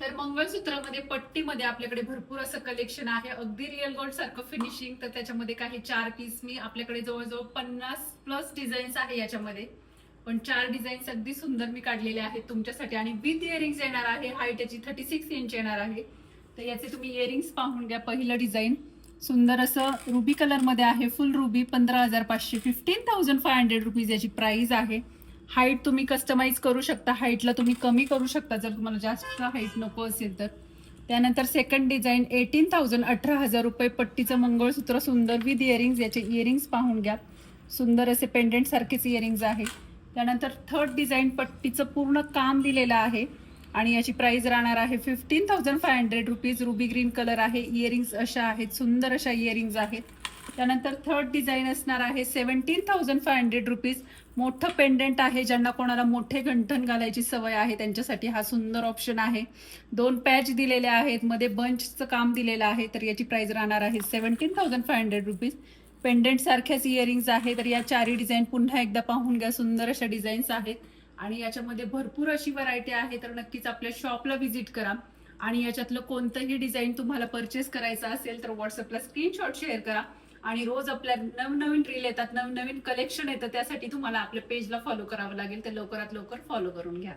तर मंगळसूत्रामध्ये पट्टीमध्ये आपल्याकडे भरपूर असं कलेक्शन आहे, अगदी रिअल गोल्ड सारखं फिनिशिंग. तर त्याच्यामध्ये काही 4 पीस मी आपल्याकडे जवळजवळ 50+ डिझाईन्स आहे याच्यामध्ये, पण 4 डिझाईन्स अगदी सुंदर मी काढलेले आहेत तुमच्यासाठी. आणि विथ इयरिंग्स येणार आहे, हाईट याची 36 इंच येणार आहे. तर याचे तुम्ही इयरिंग्स पाहून घ्या. पहिलं डिझाईन सुंदर असं रुबी कलर मध्ये आहे, फुल रुबी, 15,500, 15,500 रुपीज याची प्राइस आहे. हाईट तुम्ही कस्टमाइज करू शकता, हाईटला तुम्ही कमी करू शकता जर तुम्हाला जास्त हाईट नको असेल तर. त्यानंतर सेकंड डिझाईन 18,000, 18,000 रुपये, पट्टीचं मंगळसूत्र सुंदर विथ इयरिंग्स. याचे इयरिंग्स पाहून घ्या, सुंदर असे पेंडेंट सारखेच इयरिंग्स आहे. त्यानंतर थर्ड डिझाईन पट्टीचं पूर्ण काम दिलेलं आहे आणि याची प्राइस राहणार आहे 15,500 रुपीज. रुबी ग्रीन कलर आहे, इयरिंग्स अशा आहेत, सुंदर अशा इयरिंग्स आहेत. त्यानंतर थर्ड डिझाईन असणार आहे 17,500 रुपीज. मोठं पेंडेंट आहे, ज्यांना कोणाला मोठे गंठण घालायची सवय आहे त्यांच्यासाठी हा सुंदर ऑप्शन आहे. 2 पॅच दिलेले आहेत, मध्ये बंचचं काम दिलेलं आहे. तर याची प्राइस राहणार आहे 17,500 रुपीज. पेंडेंट सारख्याच इयरिंग्स आहे. तर या 4 डिझाईन पुन्हा एकदा पाहून घ्या, सुंदर अशा डिझाईन्स आहेत आणि याच्यामध्ये भरपूर अशी व्हरायटी आहे. तर नक्कीच आपल्या शॉपला व्हिजिट करा आणि याच्यातलं कोणतंही डिझाईन तुम्हाला परचेस करायचं असेल तर व्हॉट्सअपला स्क्रीनशॉट शेअर करा. आणि रोज आपल्या नवनवीन रील येतात, नवनवीन कलेक्शन येतं, त्यासाठी तुम्हाला आपल्या पेजला फॉलो करावं लागेल. तर लवकरात लवकर फॉलो करून घ्या.